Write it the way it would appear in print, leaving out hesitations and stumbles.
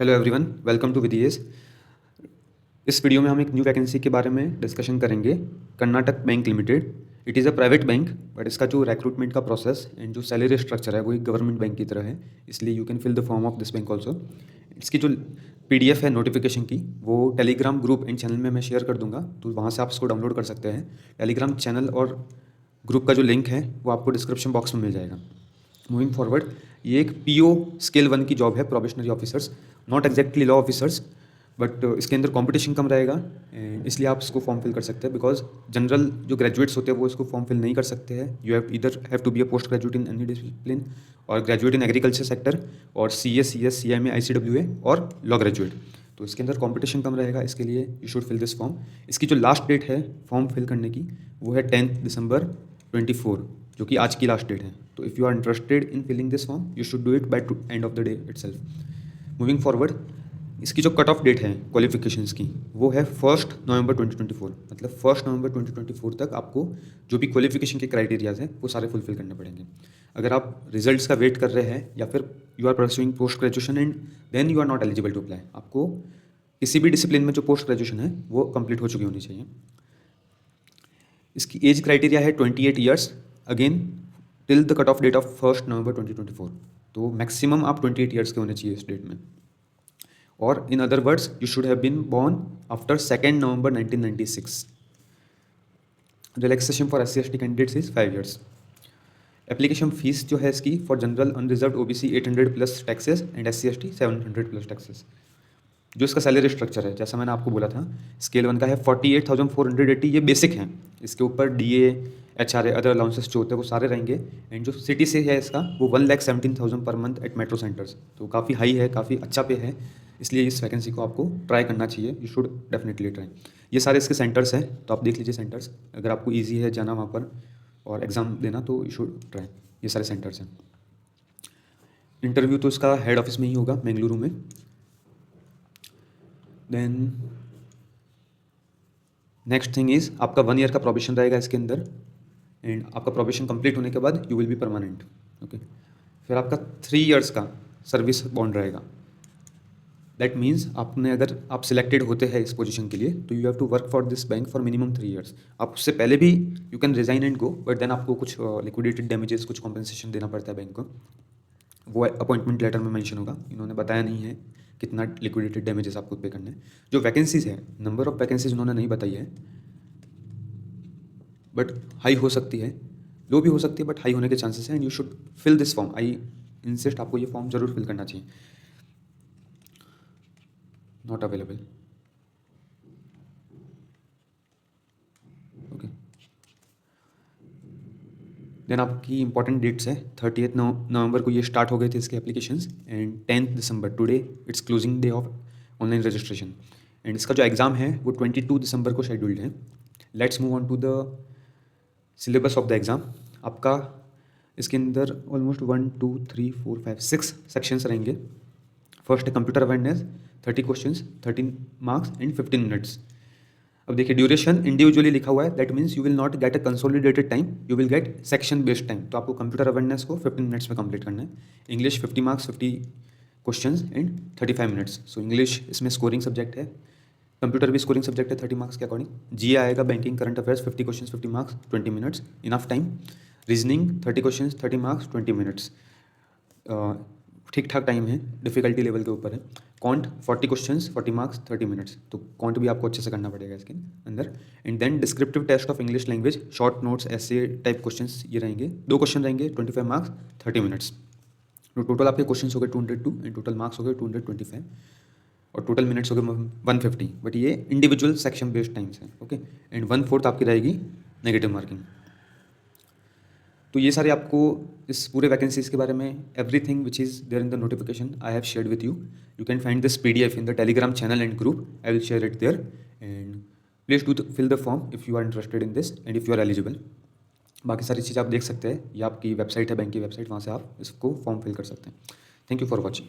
Hello everyone, welcome to विदीएस। इस video में हम एक न्यू वैकेंसी के बारे में डिस्कशन करेंगे। Karnataka bank limited, it is a private bank, but इसका जो रिक्रूटमेंट का प्रोसेस एंड जो सैलरी स्ट्रक्चर है वो एक गवर्नमेंट बैंक की तरह है, इसलिए you can fill the form of this bank also. इसकी जो PDF है नोटिफिकेशन की, वो टेलीग्राम ग्रुप एंड चैनल में मैं शेयर कर दूंगा, तो वहाँ से आप इसको डाउनलोड कर सकते हैं। टेलीग्राम चैनल और ग्रुप का जो लिंक है वो आपको डिस्क्रिप्शन बॉक्स में मिल जाएगा। मूविंग फॉरवर्ड, ये एक PO स्केल 1 की जॉब है, probationary officers, not exactly law officers, but इसके अंदर कंपटीशन कम रहेगा, इसलिए आप इसको फॉर्म फिल कर सकते हैं। बिकॉज जनरल जो ग्रेजुएट्स होते हैं वो इसको फॉर्म फिल नहीं कर सकते हैं। You have to be a post graduate in any discipline, और ग्रेजुएट इन एग्रीकल्चर सेक्टर, और CS, CS, CMA, ICWA और लॉ ग्रेजुएट। तो इसके अंदर कंपटीशन कम रहेगा, इसके लिए you should fill this form. इसकी जो लास्ट डेट है फॉर्म फिल करने की वो है 10 दिसंबर 24, जो कि आज की लास्ट डेट है। तो if you are interested in filling this form you should do it by end of the day itself. Moving forward, इसकी जो कट ऑफ डेट है क्वालिफिकेशंस की वो है 1 नवंबर 2024, मतलब 1 नवंबर 2024 तक आपको जो भी क्वालिफिकेशन के क्राइटेरियाज हैं वो सारे फुलफिल करने पड़ेंगे। अगर आप रिजल्ट्स का वेट कर रहे हैं या फिर you are pursuing post graduation and then you are not eligible to apply, आपको किसी भी डिसिप्लिन में जो पोस्ट ग्रेजुएशन है वो कंप्लीट हो चुकी होनी चाहिए। इसकी एज क्राइटेरिया है 28 years, again till the cut off date of 1 November 2024। तो मैक्सिमम आप 28 ईयर्स के होने चाहिए इस डेट में। और in other words you should have been born after 2 November 1996। Relaxation for SC/ST candidates is 5 years. Application fees जो है इसकी for general unreserved OBC 800 plus taxes and SC/ST 700 plus taxes. जो इसका सैलरी स्ट्रक्चर है, जैसा मैंने आपको बोला था, स्केल 1 का है 48,480, ये बेसिक है। इसके ऊपर DA, HRA, अदर अलाउंसेस जो होते हैं वो सारे रहेंगे। एंड जो सिटी से है इसका वो 1,17,000 per month eight metro centres, तो काफ़ी हाई है, काफ़ी अच्छा पे है, इसलिए इस वैकेंसी को आपको ट्राई करना चाहिए। You should definitely try. ये सारे इसके सेंटर्स हैं, तो आप देख लीजिए सेंटर्स, अगर आपको ईजी है जाना वहाँ पर और एग्ज़ाम देना तो यू शुड ट्राई। ये सारे सेंटर्स हैं। इंटरव्यू तो इसका हेड ऑफिस में ही होगा, बेंगलुरु में। देन नेक्स्ट थिंग इज़ आपका 1 ईयर का प्रोबेशन रहेगा इसके अंदर, एंड आपका प्रोबेशन कंप्लीट होने के बाद you will be permanent. Okay, फिर आपका 3 ईयर्स का सर्विस बॉन्ड रहेगा। दैट मीन्स आपने, अगर आप सिलेक्टेड होते हैं इस पोजीशन के लिए, तो you have to work for this bank for minimum 3 years. आप उससे पहले भी you can resign and go, but then आपको कुछ लिक्विडेटेड डैमेजेस, कुछ कॉम्पेंसेशन देना पड़ता है बैंक को। वो अपॉइंटमेंट लेटर में मेंशन होगा, इन्होंने बताया नहीं है कितना लिक्विडेटेड डैमेजेस आपको पे करने हैं। जो वैकेंसीज है, नंबर ऑफ वैकेंसीज उन्होंने नहीं बताई है, बट हाई हो सकती है, लो भी हो सकती है, बट हाई होने के चांसेस हैं। And you should fill this form. I insist, आपको ये फॉर्म जरूर फिल करना चाहिए। Not available, okay. देन आपकी इंपॉर्टेंट डेट्स है, 30 नवंबर को ये स्टार्ट हो गए थे इसके applications, and 10 December today it's closing day of online registration. And इसका जो एग्ज़ाम है वो 22 दिसंबर को शेड्यूल्ड है। Let's move on to the syllabus of the exam. आपका इसके अंदर ऑलमोस्ट 1 2 3 4 5 6 सेक्शंस रहेंगे। फर्स्ट है computer awareness, 30 questions, 13 marks and 15 minutes. अब देखिए, ड्यूरेशन इंडिविजुअली लिखा हुआ है, that means you will not get a consolidated time, you will get section based time. तो आपको कंप्यूटर अवेयरनेस को 15 मिनट्स में कंप्लीट करना है। English 50 marks, 50 questions and 35 minutes. So English इसमें स्कोरिंग सब्जेक्ट है, कंप्यूटर भी स्कोरिंग सब्जेक्ट है 30 मार्क्स के अकॉर्डिंग। GA आएगा, banking current affairs, 50 questions, 50 marks, 20 minutes, enough time. Reasoning 30 questions, 30 marks, 20 minutes, ठीक ठाक टाइम है, डिफिकल्टी लेवल के ऊपर है। कॉन्ट 40 क्वेश्चंस, 40 मार्क्स, 30 मिनट्स, तो कॉन्ट भी आपको अच्छे से करना पड़ेगा इसके अंदर। And then descriptive test of English language, short notes, ऐसे टाइप क्वेश्चंस ये रहेंगे। 2 क्वेश्चन रहेंगे, 25 मार्क्स, 30 मिनट्स। तो टोटल आपके क्वेश्चन हो गए 202 एंड टोटल मार्क्स हो गए 225 और टोटल मिनट्स हो गए 150। बट ये इंडिविजुअल सेक्शन बेस्ड टाइम्स हैं, ओके। एंड 1/4 आपकी रहेगी नेगेटिव मार्किंग। तो ये सारे आपको इस पूरे वैकेंसीज के बारे में everything which is there in the notification I have shared with you. You can find this PDF in the Telegram channel and group, I will share it there. And please do fill the form if you are interested in this and if you are eligible. बाकी सारी चीज़ आप देख सकते हैं, ये आपकी website है, bank की वेबसाइट, वहाँ से आप इसको फॉर्म फिल कर सकते हैं। Thank you for watching.